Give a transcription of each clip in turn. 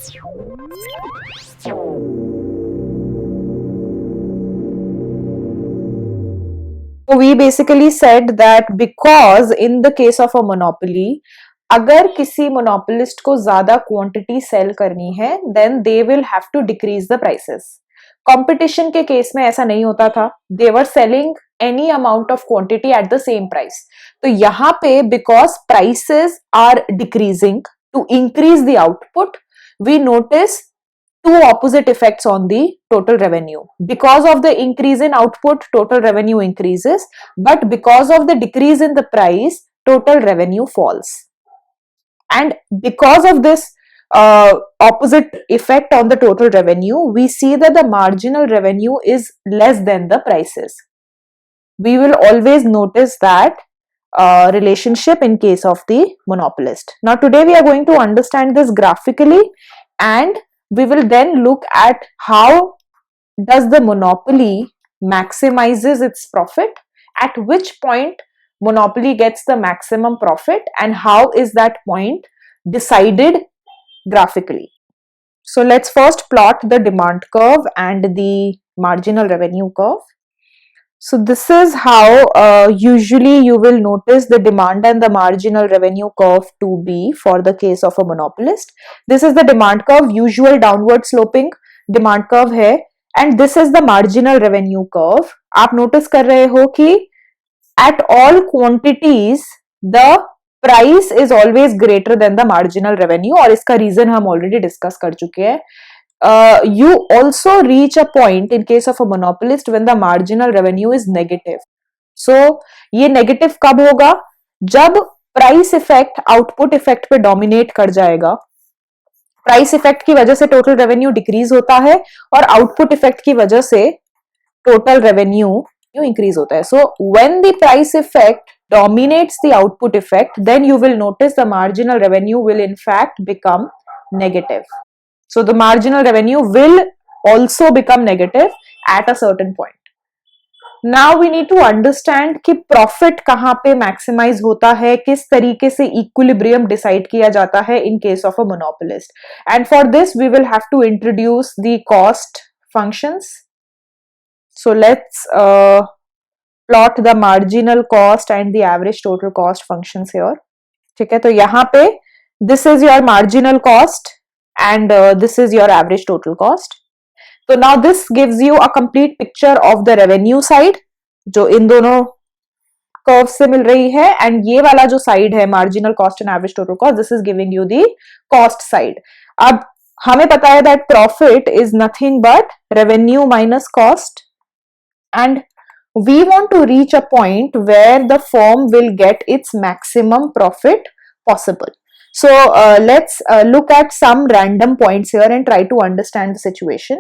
We basically said that because in the case of a monopoly, अगर किसी monopolist को ज्यादा क्वांटिटी सेल करनी है then they will have to decrease the prices. Competition के case में ऐसा नहीं होता था, they were selling any amount of quantity at the same price. तो यहाँ पे because prices are decreasing to increase the output, we notice two opposite effects on the total revenue. Because of the increase in output, total revenue increases, but because of the decrease in the price, total revenue falls. And because of this opposite effect on the total revenue, we see that the marginal revenue is less than the prices. We will always notice that relationship in case of the monopolist. Now today we are going to understand this graphically, and we will then look at how does the monopoly maximizes its profit, at which point monopoly gets the maximum profit, and how is that point decided graphically. So let's first plot the demand curve and the marginal revenue curve. So this is how usually you will notice the demand and the marginal revenue curve to be for the case of a monopolist. This is the demand curve, usual downward sloping demand curve है, and this is the marginal revenue curve. आप notice कर रहे हो कि at all quantities the price is always greater than the marginal revenue, और इसका reason हम already discuss कर चुके हैं. You also reach a point in case of a monopolist when the marginal revenue is negative. So ये negative कब होगा? जब price effect output effect पे dominate कर जाएगा. Price effect की वजह से total revenue decrease होता है, और output effect की वजह से total revenue increase होता है. So when the price effect dominates the output effect, then you will notice the marginal revenue will in fact become negative. So the marginal revenue will also become negative at a certain point. Now we need to understand कि profit कहाँ पे maximize होता है, किस तरीके से equilibrium decide किया जाता है in case of a monopolist. And for this we will have to introduce the cost functions. So let's plot the marginal cost and the average total cost functions here. ठीक है, तो यहाँ पे this is your marginal cost and this is your average total cost. So now this gives you a complete picture of the revenue side जो इन दोनों curve से मिल रही है, and ये वाला जो साइड है marginal cost and average total cost, this is giving you the cost side. अब हमें पता है that profit is nothing but revenue minus cost, and we want to reach a point where the firm will get its maximum profit possible. So let's look at some random points here and try to understand the situation.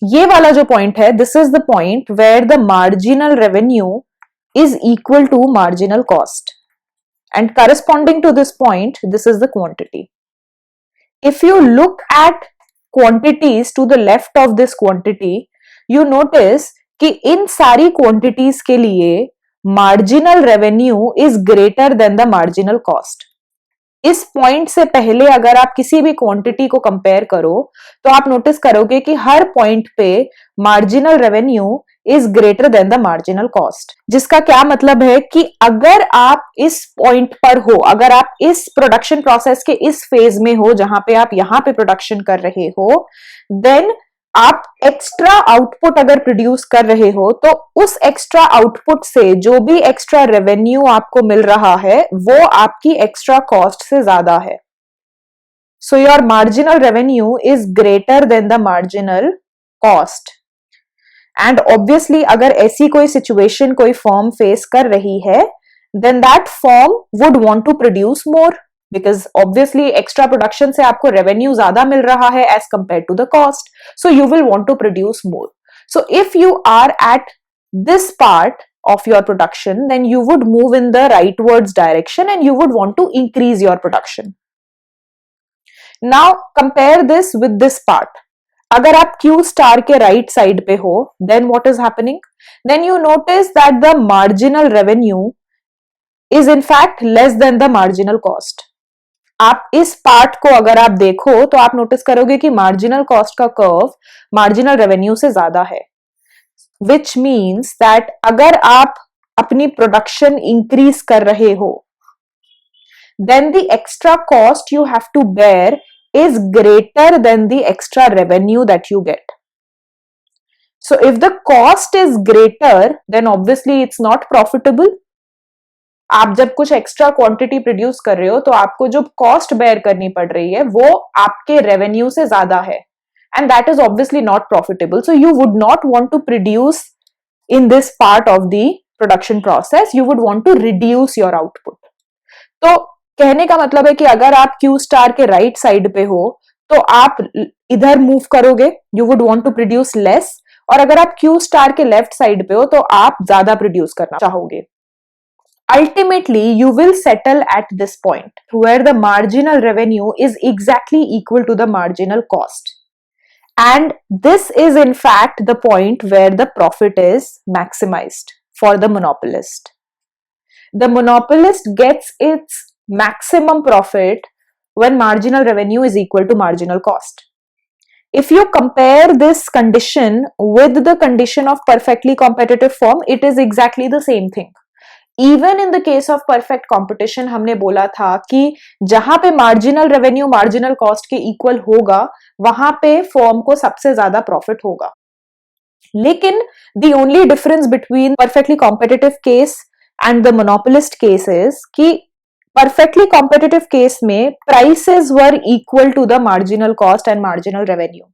ये वाला जो point है, this is the point where the marginal revenue is equal to marginal cost, and corresponding to this point, this is the quantity. If you look at quantities to the left of this quantity, you notice कि इन सारी quantities के लिए marginal revenue is greater than the marginal cost. इस point से पहले अगर आप किसी भी क्वांटिटी को कंपेयर करो तो आप नोटिस करोगे कि हर पॉइंट पे marginal revenue is greater than the marginal cost. जिसका क्या मतलब है कि अगर आप इस पॉइंट पर हो, अगर आप इस प्रोडक्शन प्रोसेस के इस फेज में हो जहां पे आप यहां पे प्रोडक्शन कर रहे हो, देन आप एक्स्ट्रा आउटपुट अगर प्रोड्यूस कर रहे हो तो उस एक्स्ट्रा आउटपुट से जो भी एक्स्ट्रा रेवेन्यू आपको मिल रहा है वो आपकी एक्स्ट्रा कॉस्ट से ज्यादा है. So your marginal revenue is greater than the marginal cost. And obviously अगर ऐसी कोई सिचुएशन कोई फर्म फेस कर रही है, then that firm would want to produce more, because obviously extra production से आपको revenue ज़्यादा मिल रहा है as compared to the cost, so you will want to produce more. So if you are at this part of your production, then you would move in the rightwards direction and you would want to increase your production. Now compare this with this part. अगर आप Q star के right side पे हो, then what is happening? Then you notice that the marginal revenue is in fact less than the marginal cost. आप इस part को अगर आप देखो तो आप नोटिस करोगे कि मार्जिनल कॉस्ट का कर्व मार्जिनल रेवेन्यू से ज्यादा है, विच मीन्स दैट अगर आप अपनी प्रोडक्शन इंक्रीज कर रहे हो, then the extra cost you have to bear is greater than the extra revenue that you get. So if the cost is greater, then obviously it's not profitable. आप जब कुछ extra quantity produce कर रहे हो तो आपको जो cost bear करनी पड़ रही है वो आपके रेवेन्यू से ज्यादा है, and that is obviously not profitable. So you would not want to produce in this part of the production process. You would want to reduce your output. तो कहने का मतलब है कि अगर आप क्यू स्टार के राइट साइड पे हो तो आप इधर मूव करोगे, you would want to produce less, और अगर आप क्यू स्टार के लेफ्ट साइड पे हो तो आप ज्यादा प्रोड्यूस करना चाहोगे. Ultimately, you will settle at this point where the marginal revenue is exactly equal to the marginal cost. And this is in fact the point where the profit is maximized for the monopolist. The monopolist gets its maximum profit when marginal revenue is equal to marginal cost. If you compare this condition with the condition of perfectly competitive firm, it is exactly the same thing. Even in the case of perfect competition, हमने बोला था कि जहां पे marginal revenue marginal cost के equal होगा वहां पे firm को सबसे ज्यादा profit होगा. लेकिन the only difference between perfectly competitive case and the monopolist case is कि perfectly competitive case में prices were equal to the marginal cost and marginal revenue.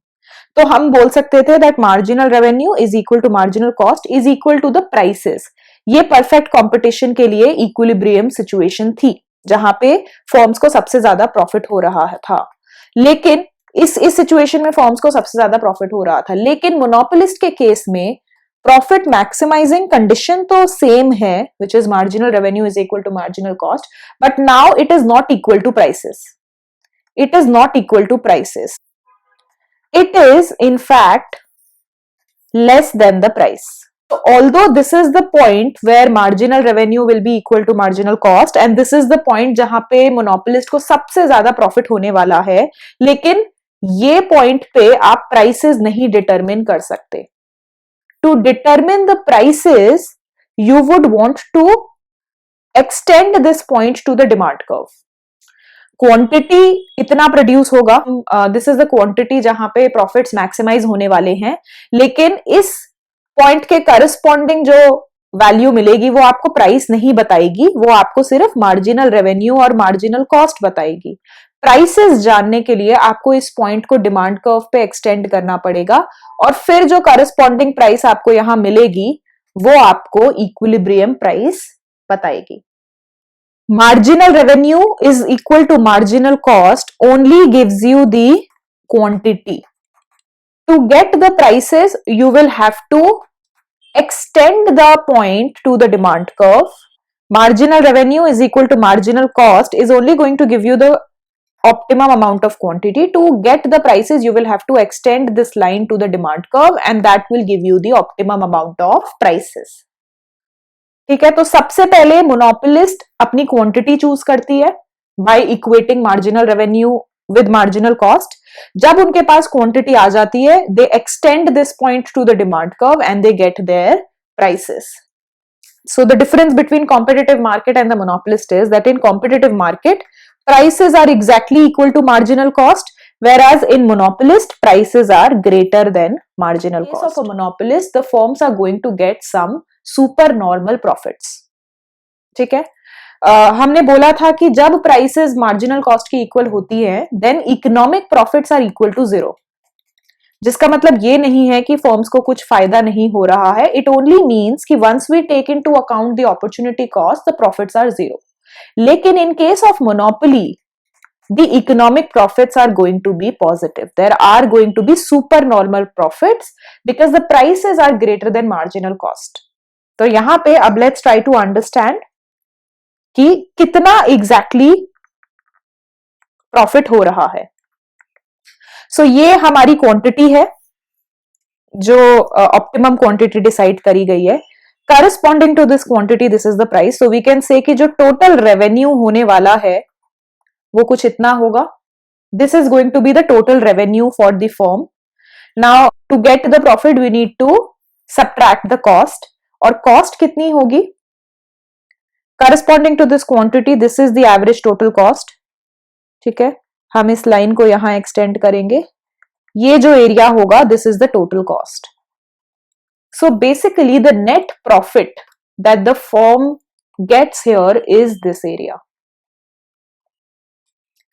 तो हम बोल सकते थे that marginal revenue is equal to marginal cost is equal to the prices. ये perfect competition के लिए इक्विलिब्रियम सिचुएशन थी जहां पे फर्म्स को सबसे ज्यादा प्रॉफिट हो रहा था. लेकिन इस सिचुएशन में फर्म्स को सबसे ज्यादा प्रॉफिट हो रहा था, लेकिन मोनोपोलिस्ट के केस में प्रॉफिट मैक्सिमाइजिंग कंडीशन तो सेम है, which is marginal revenue is equal to marginal cost, but now it is not equal to prices. It is not equal to prices. It is in fact less than the price. Although this is the point where marginal revenue will be equal to marginal cost and this is the point जहां पे monopolist को सबसे ज्यादा profit होने वाला है, लेकिन ये point पे आप prices नहीं determine कर सकते. To determine the prices, you would want to extend this point to the demand curve. Quantity इतना प्रोड्यूस होगा, दिस इज द क्वांटिटी जहां पे प्रॉफिट्स मैक्सिमाइज होने वाले हैं, लेकिन इस पॉइंट के करस्पॉन्डिंग जो वैल्यू मिलेगी वो आपको प्राइस नहीं बताएगी, वो आपको सिर्फ मार्जिनल रेवेन्यू और मार्जिनल कॉस्ट बताएगी. प्राइसेस जानने के लिए आपको इस पॉइंट को डिमांड कर्व पे एक्सटेंड करना पड़ेगा और फिर जो करस्पॉन्डिंग प्राइस आपको यहां मिलेगी वो आपको इक्विलिब्रियम प्राइस बताएगी. Marginal revenue is equal to marginal cost only gives you the quantity. To get the prices, you will have to extend the point to the demand curve. Marginal revenue is equal to marginal cost is only going to give you the optimum amount of quantity. To get the prices, you will have to extend this line to the demand curve and that will give you the optimum amount of prices. ठीक है, तो सबसे पहले monopolist अपनी quantity choose करती है by equating marginal revenue with marginal cost. जब उनके पास क्वांटिटी आ जाती है, they extend this point to the demand curve and they get their prices. So the difference between competitive market and the monopolist is that in competitive market, prices are exactly equal to marginal cost, whereas in monopolist, prices are greater than marginal cost. In case of a monopolist, the firms are going to get some super normal profits. ठीक है, हमने बोला था कि जब prices marginal cost की equal होती है then economic profits are equal to zero, जिसका मतलब ये नहीं है कि फर्म्स को कुछ फायदा नहीं हो रहा है. इट ओनली मीन्स कि once we take into account the opportunity cost the profits are zero. लेकिन in case of monopoly the economic profits are going to be positive. There are going to be super normal profits because the prices are greater than marginal cost. तो यहां पे अब let's try to understand कि कितना exactly profit हो रहा है. सो ये हमारी क्वांटिटी है जो ऑप्टिमम क्वांटिटी डिसाइड करी गई है. Corresponding to this quantity this is the price. So we can say कि जो टोटल रेवेन्यू होने वाला है वो कुछ इतना होगा. This is going to be the total revenue for the firm. Now to get the profit we need to subtract the cost. और cost कितनी होगी? Corresponding to this quantity, this is the average total cost. ठीक है, हम इस line को यहां extend करेंगे. ये जो एरिया होगा, this is the total cost. So basically the net profit that the firm gets here is this area.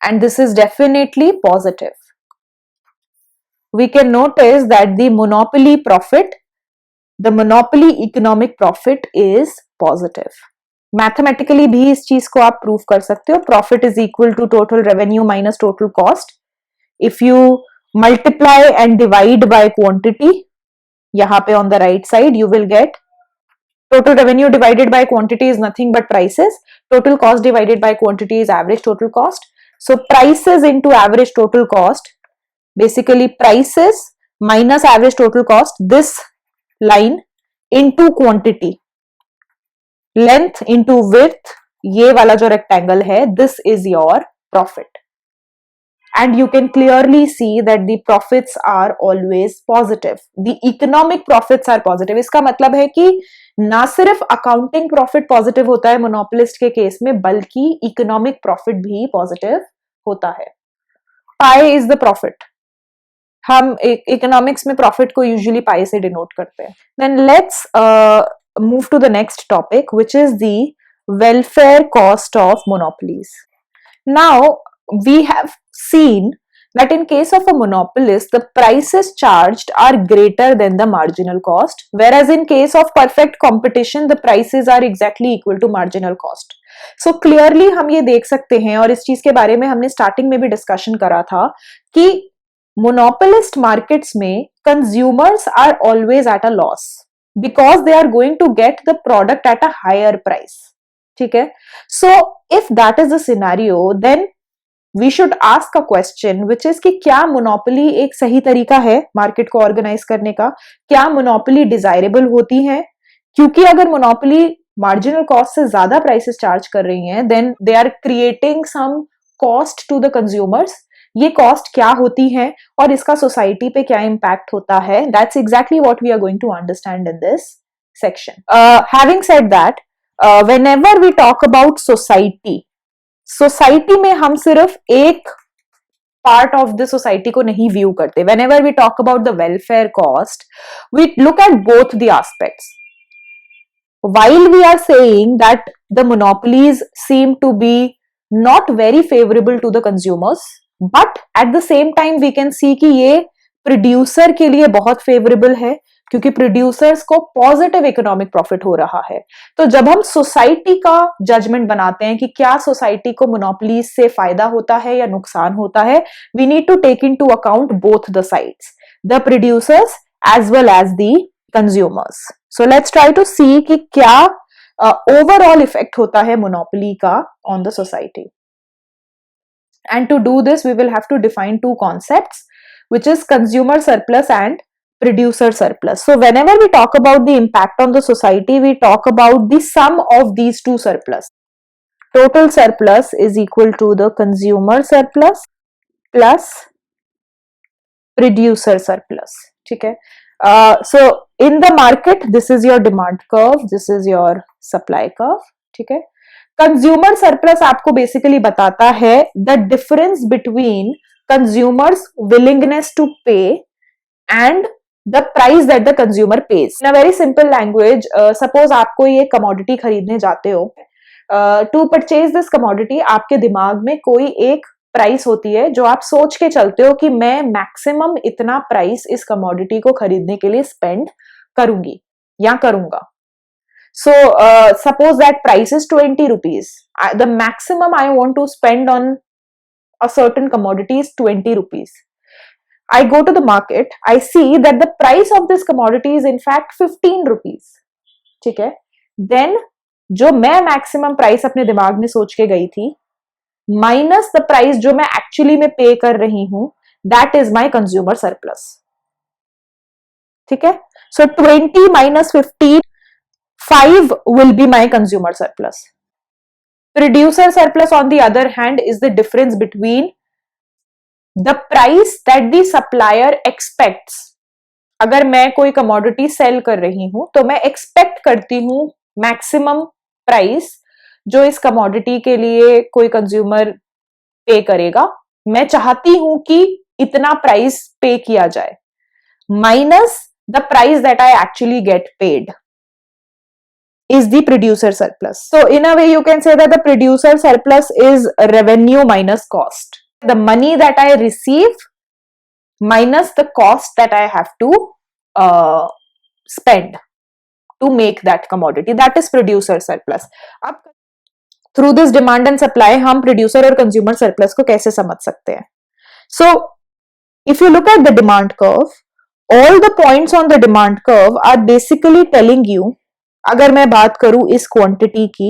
And this is definitely positive. We can notice that the monopoly profit, the monopoly economic profit is positive. Mathematically भी इस चीज को आप prove कर सकते हो. Profit is equal to total revenue minus total cost. If you multiply and divide by quantity, यहाँ पे on the right side you will get total revenue divided by quantity is nothing but prices. Total cost divided by quantity is average total cost. So prices into average total cost, basically prices minus average total cost, this line into quantity, length into width, ये वाला जो rectangle है, this is your profit. And you can clearly see that the profits are always positive. The economic profits are positive. इसका मतलब है कि ना सिर्फ अकाउंटिंग प्रॉफिट पॉजिटिव होता है मोनोपोलिस्ट के केस में, बल्कि इकोनॉमिक प्रॉफिट भी पॉजिटिव होता है. Pi is the profit. हम इकोनॉमिक्स में प्रॉफिट को यूजुअली पाई से डिनोट करते हैं. Then let's move to the next topic which is the welfare cost of monopolies. Now we have seen that in case of a monopolist, the prices charged are greater than the marginal cost, whereas in case of perfect competition, the prices are exactly equal to marginal cost. So clearly हम ये देख सकते हैं, और इस चीज के बारे में हमने स्टार्टिंग में भी डिस्कशन करा था कि monopolist markets में consumers are always at a loss because they are going to get the product at a higher price. ठीक है? So if that is the scenario, then we should ask a question which is कि क्या monopoly एक सही तरीका है market को organise करने का? क्या मोनोपोली डिजायरेबल होती है? क्योंकि अगर मोनोपोली मार्जिनल कॉस्ट से ज्यादा प्राइसेस चार्ज कर रही हैं, then they are creating some cost to the consumers. ये कॉस्ट क्या होती है और इसका सोसाइटी पे क्या इम्पैक्ट होता है? That's exactly what we are going to understand in this section. Having said that, whenever we talk about society में हम सिर्फ एक पार्ट ऑफ द सोसाइटी को नहीं व्यू करते. Whenever we talk about the welfare cost, we look at both the aspects. While we are saying that the monopolies seem to be not very favorable to the consumers, but at the same time we can see कि ये producer के लिए बहुत favourable है, क्योंकि producers को positive economic profit हो रहा है. तो जब हम सोसाइटी का जजमेंट बनाते हैं कि क्या सोसाइटी को मोनोपोलीज से फायदा होता है या नुकसान होता है, we need to take into account both the sides, the producers as well as the consumers. So let's try to see कि क्या ओवरऑल इफेक्ट होता है मोनोपोली का on the society. And to do this we will have to define two concepts which is consumer surplus and producer surplus. So whenever we talk about the impact on the society, we talk about the sum of these two surplus. Total surplus is equal to the consumer surplus plus producer surplus. ठीक है? So in the market, this is your demand curve, this is your supply curve. ठीक है? Consumer surplus आपको basically बताता है the difference between consumers willingness to pay and the price that the consumer pays. In a very simple language, suppose आपको ये commodity खरीदने जाते हो, to purchase this commodity आपके दिमाग में कोई एक प्राइस होती है जो आप सोच के चलते हो कि मैं मैक्सिमम इतना प्राइस इस commodity को खरीदने के लिए स्पेंड करूंगी या करूंगा. So suppose that price is 20 rupees. The maximum I want to spend on a certain commodity is 20 rupees. I go to the market, I see that the price of this commodity is in fact 15 rupees. ठीक है? Then जो मैं maximum price अपने दिमाग में सोच के गई थी, minus the price जो मैं actually में pay कर रही हूं, that is my consumer surplus. ठीक है? So 20 minus 15, 5 will be my consumer surplus. Producer surplus on the other hand is the difference between the price that the supplier expects. अगर मैं कोई कमोडिटी सेल कर रही हूं तो मैं एक्सपेक्ट करती हूं मैक्सिमम प्राइस जो इस कमोडिटी के लिए कोई कंज्यूमर पे करेगा, मैं चाहती हूं कि इतना प्राइस पे किया जाए, minus the price that I actually get paid is the producer surplus. So in a way you can say that the producer surplus is revenue minus cost. The money that I receive minus the cost that I have to spend to make that commodity, that is producer surplus. अब through this demand and supply हम producer और consumer surplus को कैसे समझ सकते हैं? So if you look at the demand curve, all the points on the demand curve are basically telling you, अगर मैं बात करूं इस क्वांटिटी की,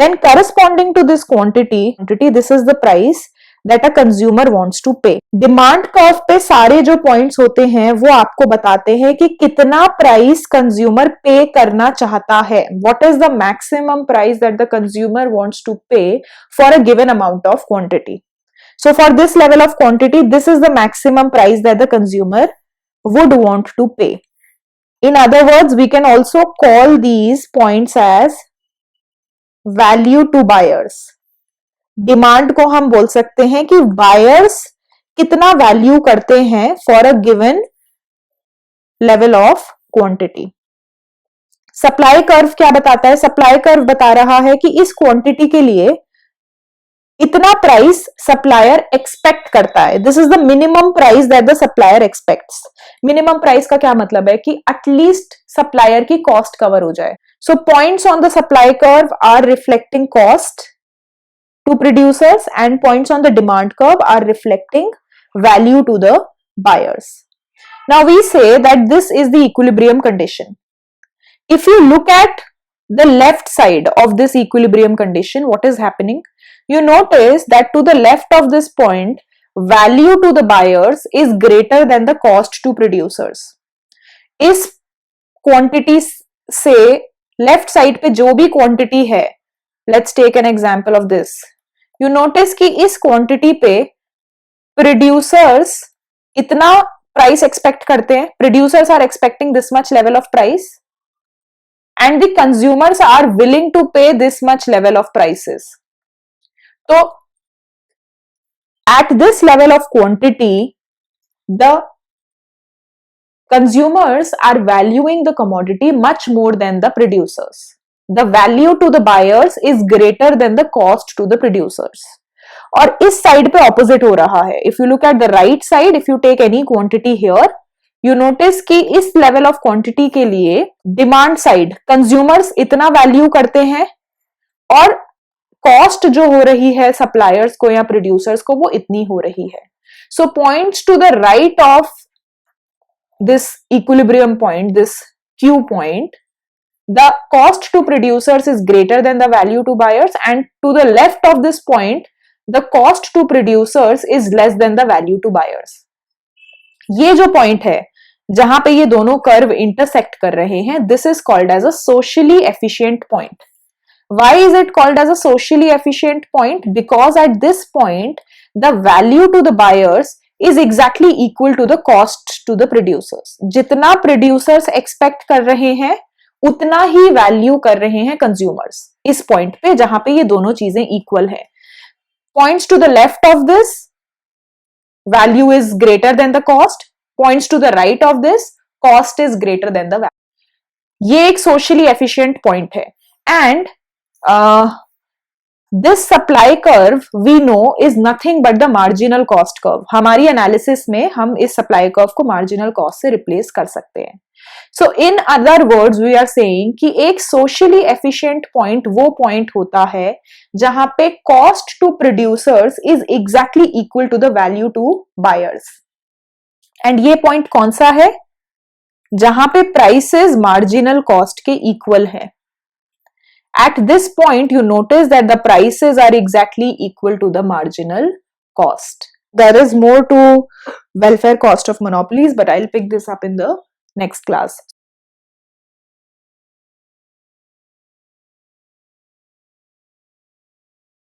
then corresponding to this quantity, this is the price that a consumer wants to pay. Demand curve पे सारे जो points होते हैं वो आपको बताते हैं कि कितना प्राइस कंज्यूमर पे करना चाहता है. What is the maximum price that the consumer wants to pay for a given amount of quantity? So for this level of quantity, this is the maximum price that the consumer would want to pay. In other words, we can also call these points as value to buyers. Demand को हम बोल सकते हैं कि buyers कितना value करते हैं for a given level of quantity. Supply curve क्या बताता है? सप्लाई कर्व बता रहा है कि इस क्वांटिटी के लिए इतना प्राइस सप्लायर एक्सपेक्ट करता है. This is the minimum price that the supplier expects. Minimum price का क्या मतलब है? कि एटलीस्ट सप्लायर की कॉस्ट कवर हो जाए. So points on the supply curve are reflecting cost to producers and points on the demand curve are reflecting value to the buyers. Now we say that this is the equilibrium condition. If you look at the left side of this equilibrium condition, what is happening? You notice that to the left of this point, value to the buyers is greater than the cost to producers. इस quantity से left side पे जो भी quantity है, let's take an example of this. You notice कि इस quantity पे producers इतना प्राइस एक्सपेक्ट करते हैं. Producers are expecting this much level of price and the consumers are willing to pay this much level of prices. तो at this level of quantity the consumers are valuing the commodity much more than the producers. The value to the buyers is greater than the cost to the producers. और इस side पे opposite हो रहा है. If you look at the right side, if you take any quantity here, you notice कि इस level of quantity के लिए डिमांड साइड कंज्यूमर्स इतना वैल्यू करते हैं और कॉस्ट जो हो रही है सप्लायर्स को या प्रोड्यूसर्स को वो इतनी हो रही है. So points to the right of this equilibrium point, this Q point, the cost to producers is greater than the value to buyers, and to the left of this point, the cost to producers is less than the value to buyers. ये जो point है जहां पे ये दोनों curve intersect कर रहे हैं, this is called as a socially efficient point. Why is it called as a socially efficient point? Because at this point, the value to the buyers is exactly equal to the cost to the producers. जितना producers expect कर रहे हैं उतना ही value कर रहे हैं consumers इस point पे जहां पे ये दोनों चीजें equal है. Points to the left of this, value is greater than the cost. Points to the right of this, cost is greater than the value. ये एक socially efficient point है. And this supply curve we know is nothing but the marginal cost curve. हमारी analysis में हम इस supply curve को marginal cost से replace कर सकते हैं. So in other words we are saying कि एक सोशली एफिशिएंट पॉइंट वो पॉइंट होता है जहां पे cost to producers is exactly equal to the value to buyers. And ये पॉइंट कौन सा है? जहां पे प्राइसेस मार्जिनल कॉस्ट के इक्वल है. At this point, you notice that the prices are exactly equal to the marginal cost. There is more to welfare cost of monopolies, but I'll pick this up in the next class.